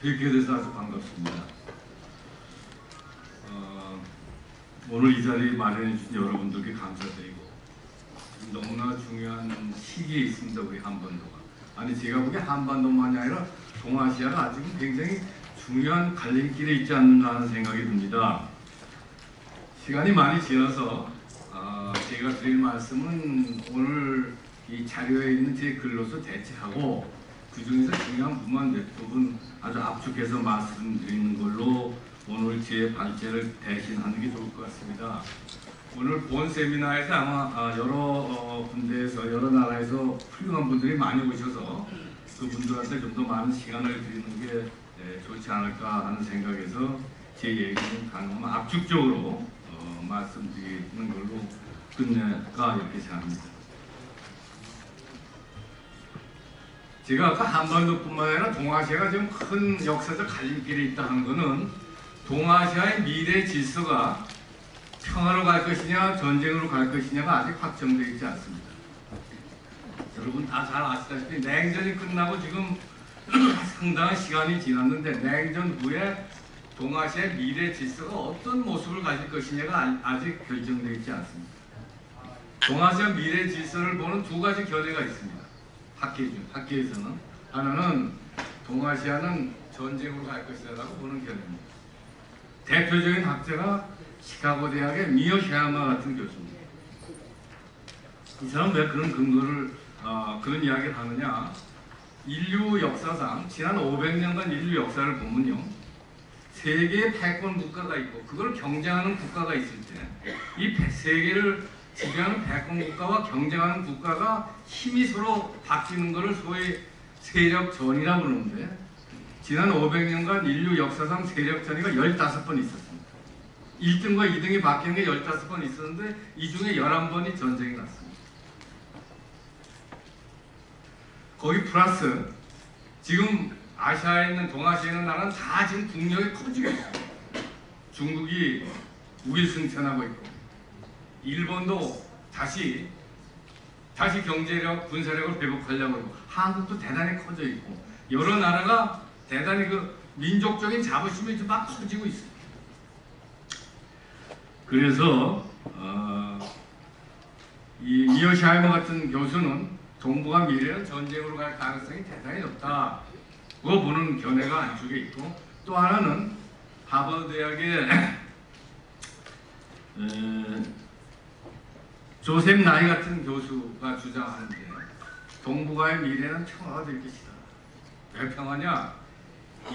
뵙게 돼서 아주 반갑습니다. 오늘 이 자리 마련해 주신 여러분들께 감사드리고, 너무나 중요한 시기에 있습니다. 우리 한반도가. 아니, 제가 보기에 한반도만이 아니라 동아시아가 아직은 굉장히 중요한 갈림길에 있지 않는가 하는 생각이 듭니다. 시간이 많이 지나서 제가 드릴 말씀은 오늘 이 자료에 있는 제 글로서 대체하고, 그 중에서 중요한 부분만 몇 부분 아주 압축해서 말씀드리는 걸로 오늘 제 발제를 대신하는 게 좋을 것 같습니다. 오늘 본 세미나에서 아마 여러 군데에서, 여러 나라에서 훌륭한 분들이 많이 오셔서 그분들한테 좀 더 많은 시간을 드리는 게 좋지 않을까 하는 생각에서 제 얘기는 가능하면 압축적으로 말씀드리는 걸로 끝낼까 이렇게 생각합니다. 제가 아까 한반도뿐만 아니라 동아시아가 지금 큰 역사적 갈림길에 있다 한 거는, 동아시아의 미래 질서가 평화로 갈 것이냐 전쟁으로 갈 것이냐가 아직 확정되어 있지 않습니다. 여러분 다 잘 아시다시피 냉전이 끝나고 지금 상당한 시간이 지났는데, 냉전 후에 동아시아의 미래 질서가 어떤 모습을 가질 것이냐가 아직 결정되어 있지 않습니다. 동아시아 미래 질서를 보는 두 가지 견해가 있습니다. 학계에서는 하나는 동아시아는 전쟁으로 갈 것이라고 보는 견해입니다. 대표적인 학자가 시카고 대학의 미어 샤야마 같은 교수입니다. 이 사람은 왜 그런 근거를 그런 이야기를 하느냐? 인류 역사상 지난 500년간 인류 역사를 보면요, 세계의 패권 국가가 있고 그걸 경쟁하는 국가가 있을 때, 이 세계를 지배하는 패권 국가와 경쟁하는 국가가 힘이 서로 바뀌는 것을 소위 세력전이라고 그러는데, 지난 500년간 인류 역사상 세력전이가 15번 있었습니다. 1등과 2등이 바뀌는 게 15번 있었는데, 이 중에 11번이 전쟁이 났습니다. 거기 플러스 지금 아시아에 있는, 동아시아에 있는 나라는 다 지금 국력이 커지고 있습니다. 중국이 우일승천하고 있고, 일본도 다시 경제력, 군사력을 회복하려고 하고, 한국도 대단히 커져 있고, 여러 나라가 대단히 그 민족적인 자부심이 막 커지고 있습니다. 그래서 이 미어 샤이머 같은 교수는 동북아 미래는 전쟁으로 갈 가능성이 대단히 높다, 그거 보는 견해가 안쪽에 있고, 또 하나는 하버드 대학의 조셉 나이 같은 교수가 주장하는데, 동북아의 미래는 평화가 될 것이다. 왜 평화냐?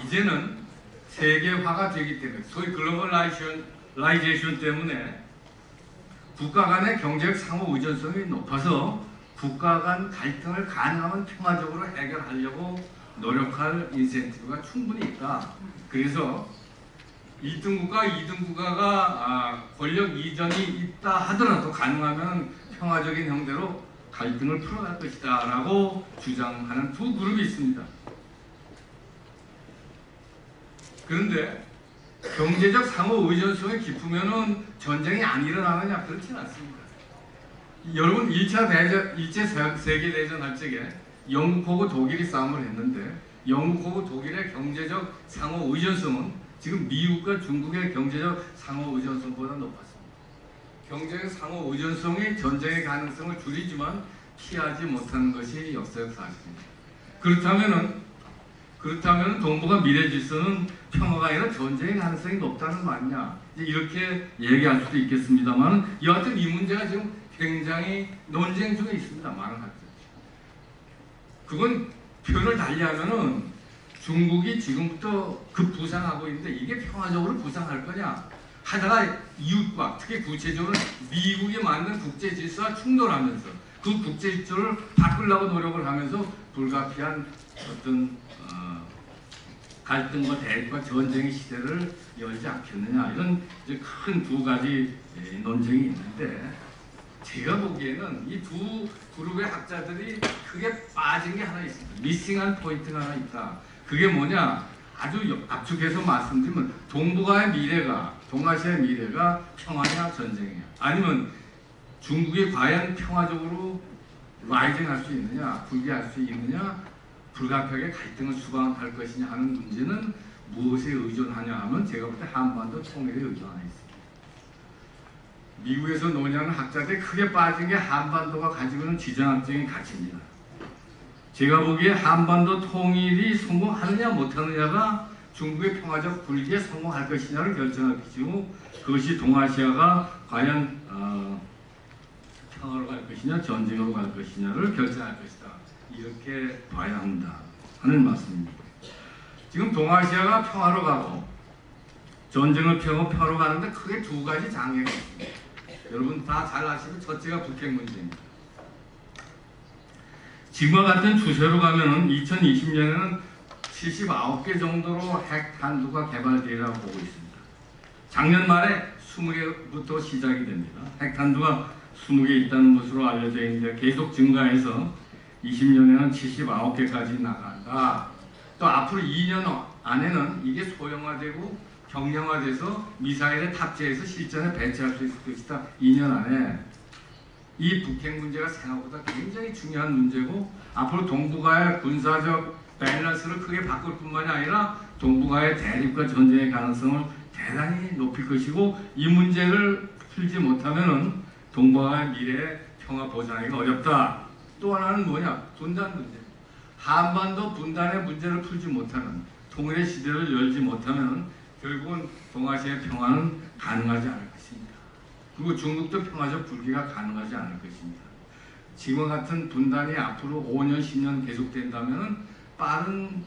이제는 세계화가 되기 때문에, 소위 글로벌라이제이션 때문에 국가 간의 경제적 상호 의존성이 높아서 국가 간 갈등을 가능하면 평화적으로 해결하려고 노력할 인센티브가 충분히 있다. 그래서 1등 국가, 2등 국가가 권력 이전이 있다 하더라도 가능하면 평화적인 형태로 갈등을 풀어갈 것이다 라고 주장하는 두 그룹이 있습니다. 그런데 경제적 상호 의존성이 깊으면 전쟁이 안 일어나느냐? 그렇지는 않습니다. 여러분 1차 세계대전 할 적에 영국하고 독일이 싸움을 했는데, 영국하고 독일의 경제적 상호 의존성은 지금 미국과 중국의 경제적 상호 의존성보다 높았습니다. 경제적 상호 의존성이 전쟁의 가능성을 줄이지만 피하지 못하는 것이 역사적 사실입니다. 그렇다면 동북아 미래 질서는 평화가 아니라 전쟁의 가능성이 높다는 말이냐, 이렇게 얘기할 수도 있겠습니다만, 여하튼 이 문제가 지금 굉장히 논쟁 중에 있습니다. 많은 학者. 그건 표현을 달리하면은 중국이 지금부터 급부상하고 있는데, 이게 평화적으로 부상할 거냐 하다가 이웃과, 특히 구체적으로 미국이 만든 국제 질서와 충돌하면서 그 국제 질서를 바꾸려고 노력을 하면서 불가피한 어떤 갈등과 대립과 전쟁의 시대를 열지 않겠느냐, 이런 큰 두 가지 논쟁이 있는데, 제가 보기에는 이 두 그룹의 학자들이 크게 빠진 게 하나 있습니다. 미싱한 포인트가 하나 있다. 그게 뭐냐? 아주 압축해서 말씀드리면, 동북아의 미래가, 동아시아의 미래가 평화냐 전쟁이냐, 아니면 중국이 과연 평화적으로 라이징 할 수 있느냐, 굴비할 수 있느냐, 불가피하게 갈등을 수반할 것이냐 하는 문제는 무엇에 의존하냐 하면 제가 볼 때 한반도 통일에 의존하고 있습니다. 미국에서 논의하는 학자들이 크게 빠진 게 한반도가 가지고 있는 지정학적인 가치입니다. 제가 보기에 한반도 통일이 성공하느냐 못하느냐가 중국의 평화적 불기에 성공할 것이냐를 결정할 것이고, 그것이 동아시아가 과연 평화로 갈 것이냐 전쟁으로 갈 것이냐를 결정할 것이다. 이렇게 봐야 한다 하는 말씀입니다. 지금 동아시아가 평화로 가고 전쟁을 피하고 평화로 가는데 크게 두 가지 장애가 있습니다. 여러분 다 잘 아시는 첫째가 북핵 문제입니다. 지금과 같은 추세로 가면은 2020년에는 79개 정도로 핵 탄두가 개발되리라고 보고 있습니다. 작년 말에 20개부터 시작이 됩니다. 핵 탄두가 20개 있다는 것으로 알려져 있는데 계속 증가해서 20년에는 79개까지 나간다. 또 앞으로 2년 안에는 이게 소형화되고 경량화돼서 미사일에 탑재해서 실전에 배치할 수 있을 것이다. 2년 안에. 이 북핵 문제가 생각보다 굉장히 중요한 문제고, 앞으로 동북아의 군사적 밸런스를 크게 바꿀 뿐만이 아니라 동북아의 대립과 전쟁의 가능성을 대단히 높일 것이고, 이 문제를 풀지 못하면 동북아의 미래의 평화 보장하기가 어렵다. 또 하나는 뭐냐? 분단 문제. 한반도 분단의 문제를 풀지 못하는, 통일의 시대를 열지 못하면 결국은 동아시아의 평화는 가능하지 않을 것입니다. 그리고 중국도 평화적 불기가 가능하지 않을 것입니다. 지금과 같은 분단이 앞으로 5년, 10년 계속된다면 빠른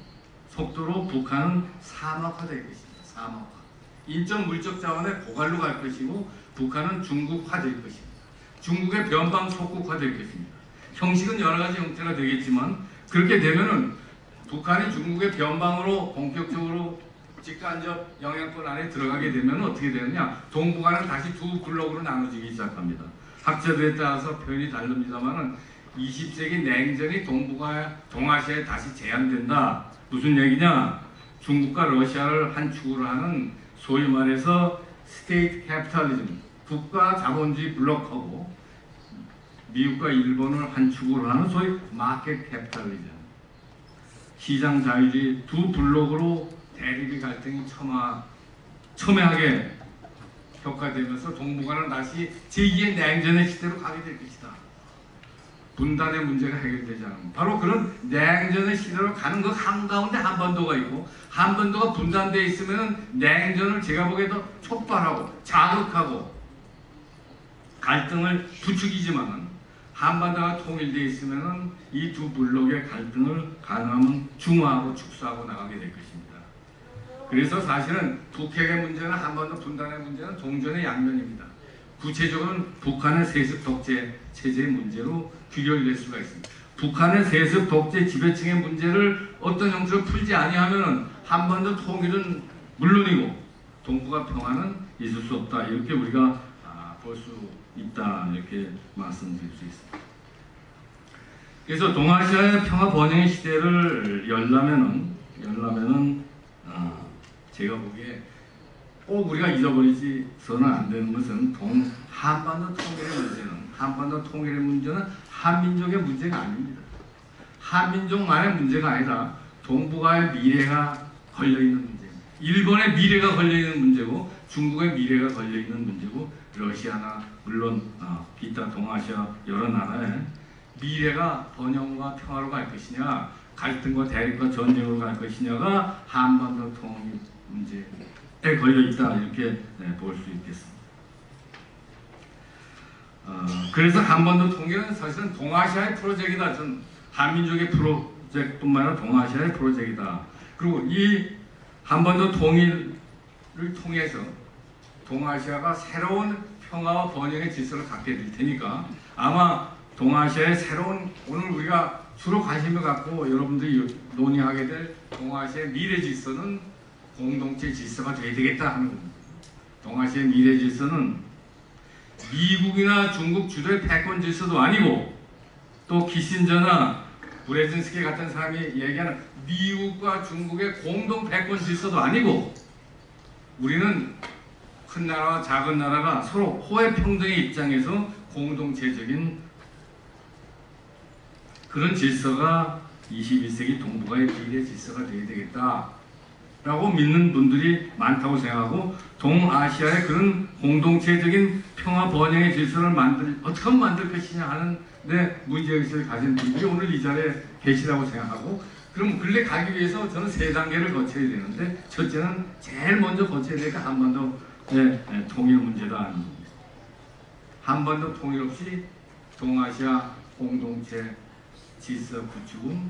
속도로 북한은 사막화될 것입니다. 사막화. 인적 물적 자원의 고갈로 갈 것이고, 북한은 중국화될 것입니다. 중국의 변방 속국화될 것입니다. 형식은 여러 가지 형태가 되겠지만, 그렇게 되면은 북한이 중국의 변방으로 본격적으로 직간접 영향권 안에 들어가게 되면 어떻게 되느냐? 동북아는 다시 두 블록으로 나눠지기 시작합니다. 학자들에 따라서 표현이 다릅니다만은 20세기 냉전이 동아시아에 다시 제한된다. 무슨 얘기냐? 중국과 러시아를 한 축으로 하는 소위 말해서 스테이트 캐피탈리즘, 국가 자본주의 블록하고 미국과 일본을 한 축으로 하는 소위 마켓 캐피탈리즘, 시장 자유주의 두 블록으로 대립의 갈등이 첨예하게 격화되면서 동북아는 다시 제2의 냉전의 시대로 가게 될 것이다. 분단의 문제가 해결되지 않으면 바로 그런 냉전의 시대로 가는 그 한가운데 한반도가 있고, 한반도가 분단되어 있으면 냉전을 제가 보기에도 촉발하고 자극하고 갈등을 부추기지만, 한반도가 통일되어 있으면 이 두 블록의 갈등을 가능하면 중화하고 축소하고 나가게 될 것입니다. 그래서 사실은 북핵의 문제는 한반도 분단의 문제는 동전의 양면입니다. 구체적으로는 북한의 세습 독재 체제의 문제로 귀결될 수가 있습니다. 북한의 세습 독재 지배층의 문제를 어떤 형태로 풀지 아니하면 한반도 통일은 물론이고 동북아 평화는 있을 수 없다. 이렇게 우리가 볼 수 있다. 이렇게 말씀드릴 수 있습니다. 그래서 동아시아의 평화 번영의 시대를 열려면은 제가 보기에 꼭 우리가 잊어버리지서는 안 되는 것은 한반도 통일의 문제는 한민족의 문제가 아닙니다. 한민족만의 문제가 아니라 동북아의 미래가 걸려있는 문제입니다. 일본의 미래가 걸려있는 문제고, 중국의 미래가 걸려있는 문제고, 러시아나 물론 기타 동아시아 여러 나라의 미래가 번영과 평화로 갈 것이냐, 갈등과 대립과 전쟁으로 갈 것이냐가 한반도 통일 문제에 걸려있다. 이렇게 볼 수 있겠습니다. 그래서 한반도 통일은 사실은 동아시아의 프로젝트이다. 전 한민족의 프로젝트뿐만 아니라 동아시아의 프로젝트이다. 그리고 이 한반도 통일을 통해서 동아시아가 새로운 평화와 번영의 질서를 갖게 될 테니까, 아마 동아시아의 새로운, 오늘 우리가 주로 관심을 갖고 여러분들이 논의하게 될 동아시아의 미래 질서는 공동체 질서가 돼야 되겠다 하는 겁니다. 동아시아의 미래 질서는 미국이나 중국 주도의 패권 질서도 아니고, 또 키신저나 브레진스키 같은 사람이 얘기하는 미국과 중국의 공동 패권 질서도 아니고, 우리는 큰 나라와 작은 나라가 서로 호혜 평등의 입장에서 공동체적인 그런 질서가 21세기 동북아의 미래 질서가 되어야 되겠다라고 믿는 분들이 많다고 생각하고, 동아시아의 그런 공동체적인 평화 번영의 질서를 어떻게 하면 만들 것이냐 하는 데 문제의식을 가진 분들이 오늘 이 자리에 계시다고 생각하고, 그럼 근래 가기 위해서 저는 세 단계를 거쳐야 되는데, 첫째는 제일 먼저 거쳐야 될 게 한반도 통일 문제다. 한반도 통일 없이 동아시아 공동체 질서 구축은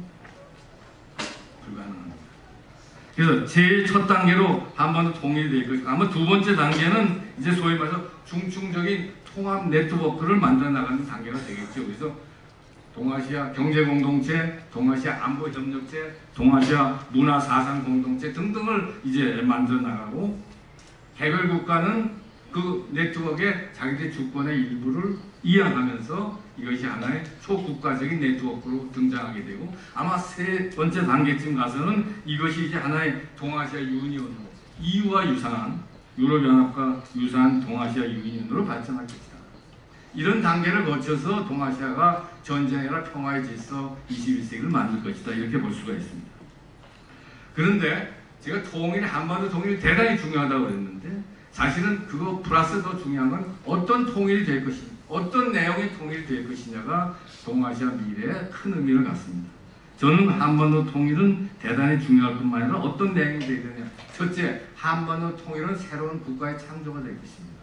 불가능합니다. 그래서 제일 첫 단계로 한반도 통일이 될 것이고, 아마 두 번째 단계는 이제 소위 말해서 중층적인 통합 네트워크를 만들어 나가는 단계가 되겠죠. 그래서 동아시아 경제 공동체, 동아시아 안보 협력체, 동아시아 문화 사상 공동체 등등을 이제 만들어 나가고, 개별 국가는 그 네트워크에 자기들의 주권의 일부를 이양하면서 이것이 하나의 초국가적인 네트워크로 등장하게 되고, 아마 세 번째 단계쯤 가서는 이것이 이제 하나의 동아시아 유니온으로, EU와 유사한, 유럽연합과 유사한 동아시아 유니온으로 발전할 것이다. 이런 단계를 거쳐서 동아시아가 전쟁이나 평화의 질서 21세기를 만들 것이다, 이렇게 볼 수가 있습니다. 그런데 제가 한반도 통일이 대단히 중요하다고 그랬는데, 사실은 그거 플러스 더 중요한 건 어떤 통일이 될 것이냐, 어떤 내용의 통일이 될 것이냐가 동아시아 미래에 큰 의미를 갖습니다. 저는 한반도 통일은 대단히 중요할 뿐만 아니라 어떤 내용이 되느냐. 첫째, 한반도 통일은 새로운 국가의 창조가 될 것입니다.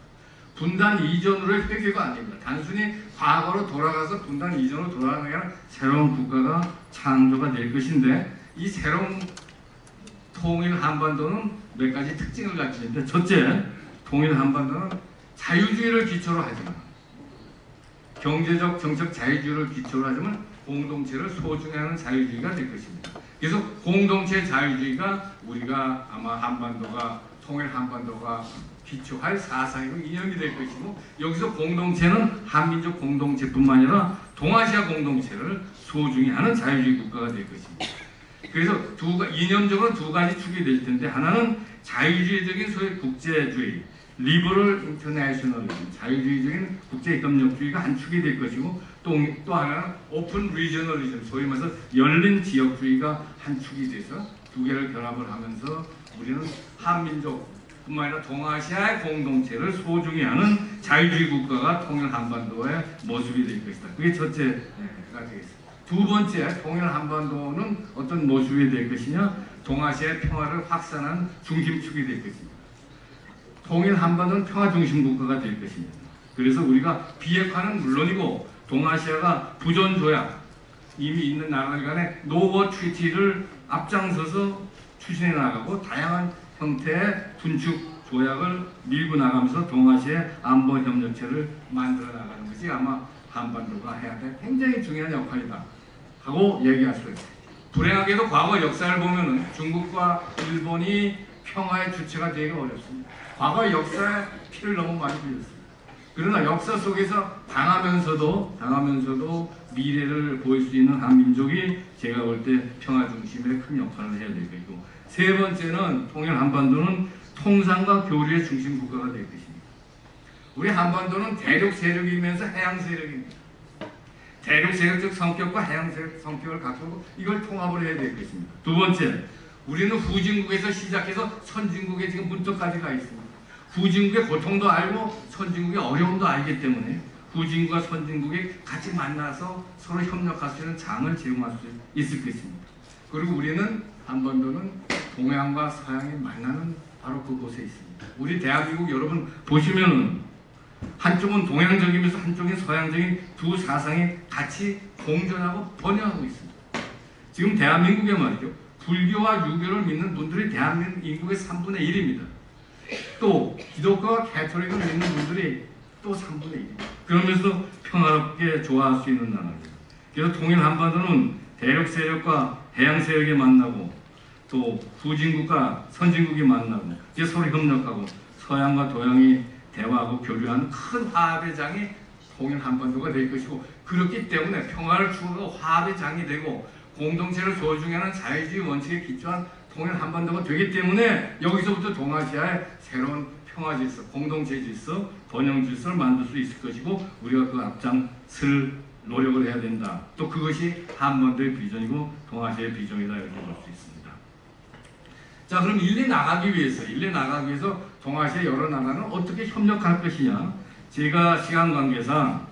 분단 이전으로의 회귀가 아닙니다. 단순히 과거로 돌아가서 분단 이전으로 돌아가는 게 아니라 새로운 국가가 창조가 될 것인데, 이 새로운 통일 한반도는 몇 가지 특징을 가지고 있는데, 첫째, 통일 한반도는 자유주의를 기초로 하지만, 경제적 정책 자유주의를 기초로 하지만 공동체를 소중히 하는 자유주의가 될 것입니다. 그래서 공동체 자유주의가 우리가 아마 통일 한반도가 기초할 사상이고 이념이 될 것이고, 여기서 공동체는 한민족 공동체뿐만 아니라 동아시아 공동체를 소중히 하는 자유주의 국가가 될 것입니다. 그래서 이념적으로 두 가지 축이 될 텐데, 하나는 자유주의적인 소위 국제주의, 리버럴 인터내셔널리즘, 자유주의적인 국제협력주의가 한 축이 될 것이고, 또 하나는 오픈 리저널리즘, 소위 말해서 열린 지역주의가 한 축이 돼서 두 개를 결합을 하면서 우리는 한민족뿐만 아니라 동아시아의 공동체를 소중히 하는 자유주의 국가가 통일 한반도의 모습이 될 것이다. 그게 첫째가 되겠습니다. 두 번째, 통일 한반도는 어떤 모습이 될 것이냐, 동아시아의 평화를 확산하는 중심축이 될 것입니다. 통일 한반도는 평화 중심 국가가 될 것입니다. 그래서 우리가 비핵화는 물론이고, 동아시아가 부존 조약, 이미 있는 나라들 간의 노워 트리티를 앞장서서 추진해 나가고, 다양한 형태의 군축 조약을 밀고 나가면서 동아시아의 안보 협력체를 만들어 나가는 것이 아마 한반도가 해야 될 굉장히 중요한 역할이다 하고 얘기할 수 있습니다. 불행하게도 과거 역사를 보면은 중국과 일본이 평화의 주체가 되기가 어렵습니다. 과거 역사에 피를 너무 많이 흘렸습니다. 그러나 역사 속에서 당하면서도 미래를 보일 수 있는 한민족이 제가 볼 때 평화 중심의 큰 역할을 해야 될 것이고, 세 번째는 통일 한반도는 통상과 교류의 중심 국가가 될 것입니다. 우리 한반도는 대륙 세력이면서 해양 세력입니다. 대륙 세력적 성격과 해양 세력 성격을 갖고 이걸 통합을 해야 될 것입니다. 두 번째, 우리는 후진국에서 시작해서 선진국에 지금 문턱까지 가 있습니다. 후진국의 고통도 알고 선진국의 어려움도 알기 때문에 후진국과 선진국이 같이 만나서 서로 협력할 수 있는 장을 제공할 수 있을 것입니다. 그리고 우리는 한반도는 동양과 서양이 만나는 바로 그곳에 있습니다. 우리 대한민국 여러분 보시면은 한쪽은 동양적이면서 한쪽은 서양적인 두 사상이 같이 공존하고 번영하고 있습니다. 지금 대한민국에 말이죠, 불교와 유교를 믿는 분들이 대한민국 인구의 3분의 1입니다. 또 기독교와 가톨릭을 믿는 분들이 또 3분의 1입니다. 그러면서 평화롭게 좋아할 수 있는 나라입니다. 그래서 통일 한반도는 대륙 세력과 해양 세력이 만나고, 또 후진국과 선진국이 만나고, 이제 서로 협력하고 서양과 동양이 대화하고 교류하는 큰 화합의 장이 통일 한반도가 될 것이고, 그렇기 때문에 평화를 추구하고 화합의 장이 되고 공동체를 소중히 하는 자유주의 원칙에 기초한 통일 한반도가 되기 때문에, 여기서부터 동아시아의 새로운 평화 질서, 공동체 질서, 번영 질서를 만들 수 있을 것이고, 우리가 그 앞장설 노력을 해야 된다. 또 그것이 한반도의 비전이고 동아시아의 비전이다 이렇게 볼 수 있습니다. 자, 그럼 일리 나가기 위해서 동아시아 여러 나라는 어떻게 협력할 것이냐? 제가 시간 관계상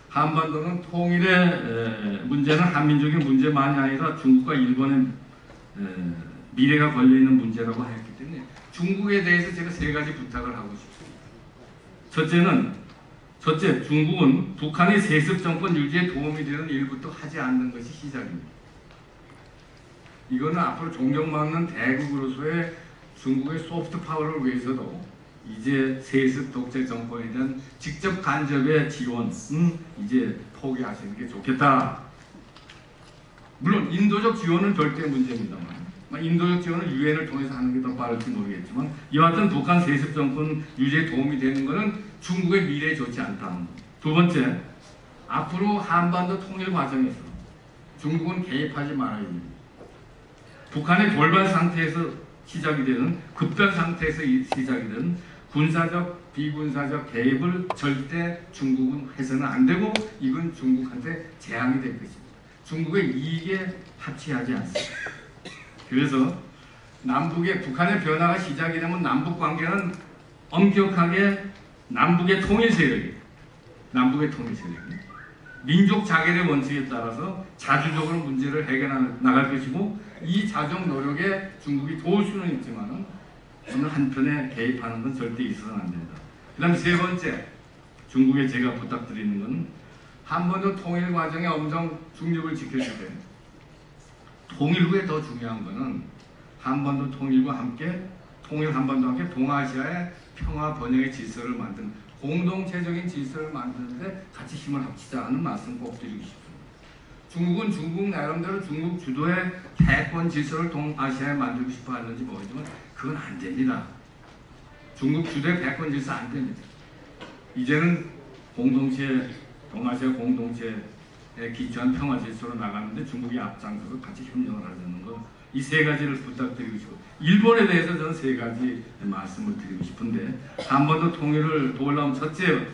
한반도는 통일의 문제는 한민족의 문제만이 아니라 중국과 일본의 미래가 걸려있는 문제라고 했기 때문에 중국에 대해서 제가 세 가지 부탁을 하고 싶습니다. 첫째, 중국은 북한의 세습 정권 유지에 도움이 되는 일부터 하지 않는 것이 시작입니다. 이거는 앞으로 존경받는 대국으로서의 중국의 소프트 파워를 위해서도 이제 세습 독재 정권에 대한 직접 간접의 지원은 이제 포기하시는 게 좋겠다. 물론 인도적 지원은 별도의 문제입니다만 인도적 지원은 유엔을 통해서 하는 게 더 빠를지 모르겠지만 여하튼 북한 세습 정권 유지에 도움이 되는 것은 중국의 미래에 좋지 않다. 두 번째, 앞으로 한반도 통일 과정에서 중국은 개입하지 말아야 됩니다. 북한의 돌발 상태에서 시작이 되는 급변 상태에서 시작이 되는 군사적, 비군사적 개입을 절대 중국은 해서는 안 되고 이건 중국한테 재앙이 될 것입니다. 중국의 이익에 합치하지 않습니다. 그래서 북한의 변화가 시작이 되면 남북 관계는 엄격하게 남북의 통일 세력이 민족 자결의 원칙에 따라서 자주적으로 문제를 해결해 나갈 것이고 이 자정 노력에 중국이 도울 수는 있지만 어느 한편에 개입하는 건 절대 있어서는 안 된다. 그 다음에 세 번째, 중국에 제가 부탁드리는 것은 한반도 통일 과정의 엄정 중립을 지켜줄 때 통일 후에 더 중요한 것은 한반도 통일과 함께 한반도와 함께 동아시아의 평화 번영의 질서를 만드는 공동체적인 질서를 만드는데 같이 힘을 합치자 하는 말씀 꼭 드리고 싶습니다. 중국은 중국 나름대로 중국 주도의 패권 질서를 동아시아에 만들고 싶어 하는지 모르지만 그건 안 됩니다. 중국 주도의 패권 질서 안 됩니다. 이제는 동아시아 공동체에 기초한 평화 질서로 나가는데 중국이 앞장서서 같이 협력을 하자는 거, 이 세 가지를 부탁드리고 싶고 일본에 대해서 저는 세 가지 말씀을 드리고 싶은데 한반도 통일을 도우려면 첫째,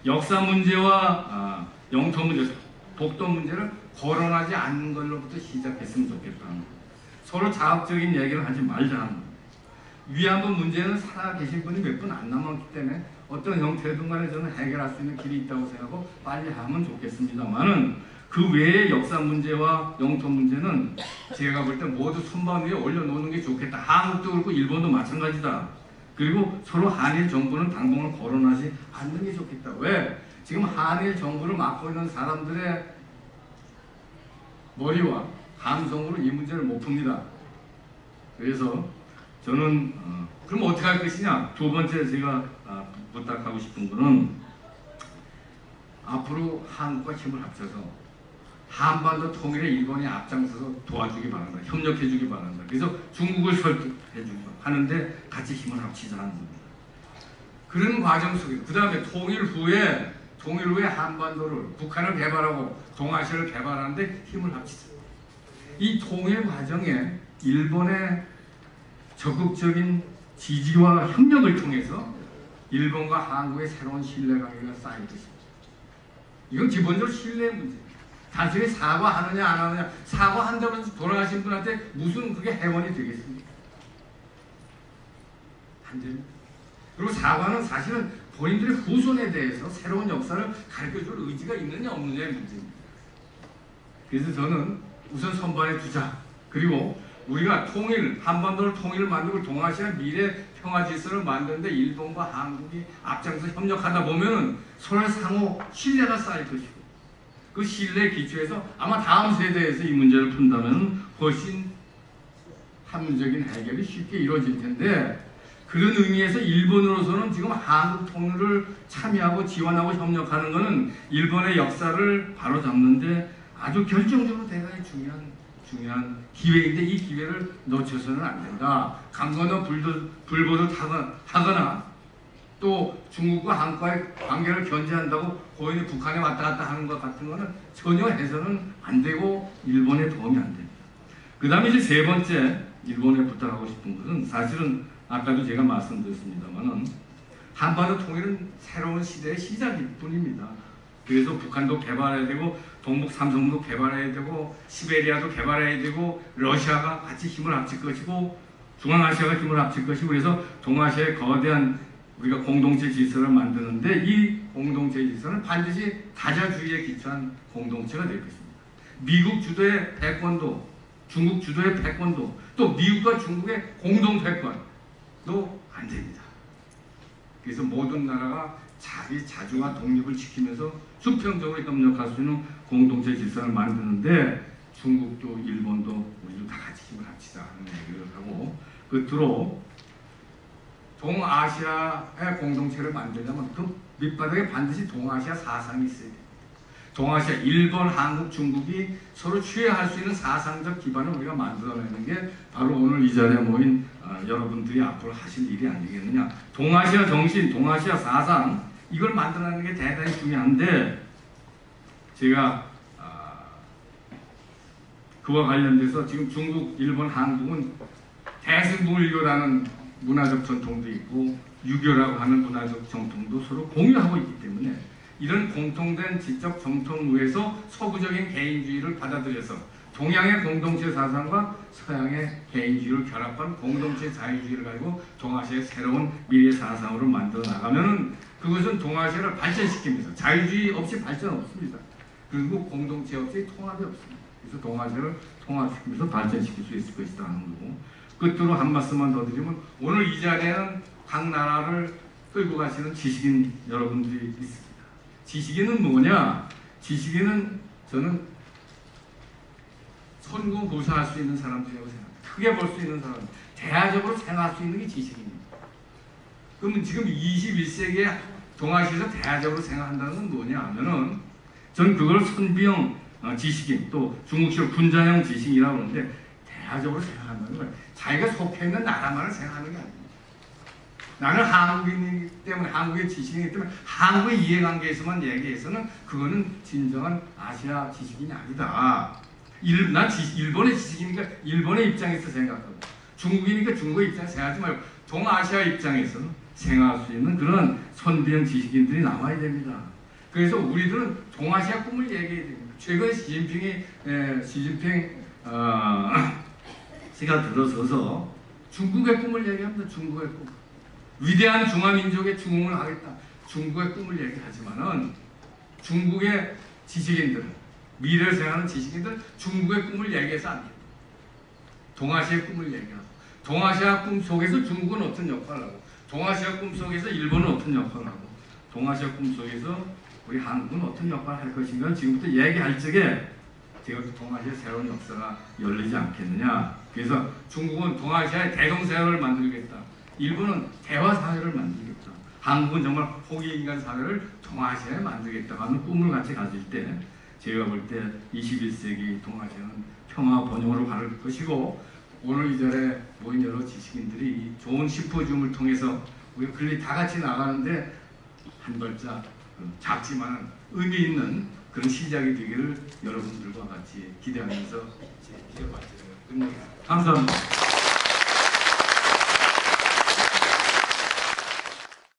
역사 문제와 영토 문제, 독도 문제를 거론하지 않는 걸로부터 시작했으면 좋겠다. 서로 자극적인 얘기를 하지 말자. 위안부 문제는 살아계신 분이 몇 분 안 남았기 때문에 어떤 형태든 간에 저는 해결할 수 있는 길이 있다고 생각하고 빨리 하면 좋겠습니다만은 그 외의 역사 문제와 영토 문제는 제가 볼 때 모두 손반 위에 올려놓는 게 좋겠다. 한국도 그렇고 일본도 마찬가지다. 그리고 서로 한일 정부는 당분간 거론하지 않는 게 좋겠다. 왜? 지금 한일 정부를 맡고 있는 사람들의 머리와 감성으로 이 문제를 못 풉니다. 그래서 저는 그럼 어떻게 할 것이냐? 두 번째 제가 부탁하고 싶은 거는 앞으로 한국과 힘을 합쳐서 한반도 통일에 일본이 앞장서서 도와주기 바란다. 협력해주기 바란다. 그래서 중국을 설득해주기 하는데 같이 힘을 합치자 하는 겁니다. 그런 과정 속에서 그 다음에 통일 후에 한반도를 북한을 개발하고 동아시아를 개발하는데 힘을 합치자. 이 통일 과정에 일본의 적극적인 지지와 협력을 통해서 일본과 한국의 새로운 신뢰관계가 쌓일 것입니다. 이건 기본적으로 신뢰의 문제입니다. 단순히 사과하느냐 안 하느냐, 사과한다고 해서 돌아가신 분한테 무슨 그게 해원이 되겠습니까? 안 됩니다. 그리고 사과는 사실은 본인들의 후손에 대해서 새로운 역사를 가르쳐줄 의지가 있느냐 없느냐의 문제입니다. 그래서 저는 우선 선반에 두자. 그리고 우리가 한반도를 통일을 만들고 동아시아 미래 평화 질서를 만드는데 일본과 한국이 앞장서 협력하다 보면 서로 상호 신뢰가 쌓일 것이고 그 신뢰 기초에서 아마 다음 세대에서 이 문제를 푼다면 훨씬 합리적인 해결이 쉽게 이루어질 텐데 그런 의미에서 일본으로서는 지금 한국 통일을 참여하고 지원하고 협력하는 것은 일본의 역사를 바로잡는데 아주 결정적으로 대단히 중요한 기회인데 이 기회를 놓쳐서는 안 된다. 강건한 불보듯 하거나 또 중국과 한국과의 관계를 견제한다고 고인이 북한에 왔다 갔다 하는 것 같은 거는 전혀 해서는 안 되고 일본에 도움이 안 됩니다. 그 다음에 이제 세 번째 일본에 부탁하고 싶은 것은 사실은 아까도 제가 말씀드렸습니다만은 한반도 통일은 새로운 시대의 시작일 뿐입니다. 그래서 북한도 개발해야 되고 동북 삼성도 개발해야 되고 시베리아도 개발해야 되고 러시아가 같이 힘을 합칠 것이고 중앙아시아가 힘을 합칠 것이고 그래서 동아시아의 거대한 우리가 공동체 질서를 만드는데 이 공동체 질서는 반드시 다자주의에 기초한 공동체가 될 것입니다. 미국 주도의 패권도 중국 주도의 패권도 또 미국과 중국의 공동 패권도 안 됩니다. 그래서 모든 나라가 자기 자주와 독립을 지키면서 수평적으로 협력할 수 있는 공동체 질서를 만드는데 중국도 일본도 우리도 다 같이 힘을 합치자 하는 얘기를 하고 끝으로 동아시아의 공동체를 만들려면 그 밑바닥에 반드시 동아시아 사상이 있어야 됩니다. 동아시아, 일본, 한국, 중국이 서로 취해할 수 있는 사상적 기반을 우리가 만들어내는 게 바로 오늘 이 자리에 모인 여러분들이 앞으로 하실 일이 아니겠느냐. 동아시아 정신, 동아시아 사상 이걸 만들어내는 게 대단히 중요한데 제가 그와 관련돼서 지금 중국, 일본, 한국은 대승불교라는 문화적 전통도 있고 유교라고 하는 문화적 전통도 서로 공유하고 있기 때문에 이런 공통된 지적 정통우에서 서구적인 개인주의를 받아들여서 동양의 공동체 사상과 서양의 개인주의를 결합한 공동체 자유주의를 가지고 동아시아의 새로운 미래 사상으로 만들어 나가면 그것은 동아시아를 발전시키면서 자유주의 없이 발전 없습니다. 그리고 공동체 없이 통합이 없습니다. 그래서 동아시아를 통합시키면서 발전시킬 수 있을 것이다 하는 거고 끝으로 한 말씀만 더 드리면 오늘 이 자리에는 각 나라를 끌고 가시는 지식인 여러분들이 있습니다. 지식인은 뭐냐? 지식인은 저는 선구부사할 수 있는 사람들이라고 생각합니다. 크게 볼 수 있는 사람, 대화적으로 생각할 수 있는 게 지식인입니다. 그러면 지금 21세기에 동아시아에서 대화적으로 생각한다는 건 뭐냐 하면은 전 그걸 선비형 지식인 또 중국식으로 군자형 지식이라고 하는데 대화적으로 생각한다는 거예요. 자기가 속해 있는 나라만을 생각하는 게 아닙니다. 나는 한국인이기 때문에 한국의 지식이기 때문에 한국의 이해관계에서만 얘기해서는 그거는 진정한 아시아 지식인이 아니다. 난 일본의 지식이니까 일본의 입장에서 생각하고 중국이니까 중국의 입장에서 생각하지 말고 동아시아 입장에서 생각할 수 있는 그런 선비형 지식인들이 나와야 됩니다. 그래서 우리들은 동아시아 꿈을 얘기해야 됩니다. 최근에 시진핑 씨가 들어서서 중국의 꿈을 얘기합니다. 중국의 꿈. 위대한 중화민족의 중흥을 하겠다. 중국의 꿈을 얘기하지만은 중국의 지식인들, 미래를 생각하는 지식인들 중국의 꿈을 얘기해서 안 됩니다. 동아시아의 꿈을 얘기하고 동아시아 꿈 속에서 중국은 어떤 역할을 하고 동아시아 꿈 속에서 일본은 어떤 역할을 하고 동아시아 꿈 속에서 우리 한국은 어떤 역할을 할 것인가 지금부터 얘기할 적에 제가 동아시아 새로운 역사가 열리지 않겠느냐. 그래서 중국은 동아시아의 대동사회를 만들겠다. 일본은 대화사회를 만들겠다. 한국은 정말 호기인간 사회를 동아시아에 만들겠다 하는 꿈을 같이 가질 때 제가 볼 때 21세기 동아시아는 평화 번영으로 갈 것이고 오늘 이 자리에 모인 여러 지식인들이 이 좋은 심포지움을 통해서 우리 글리 다 같이 나가는데 한 발짝 작지만 의미 있는 그런 시작이 되기를 여러분들과 같이 기대하면서 제 기대 발전을 끝내겠습니다. 감사합니다.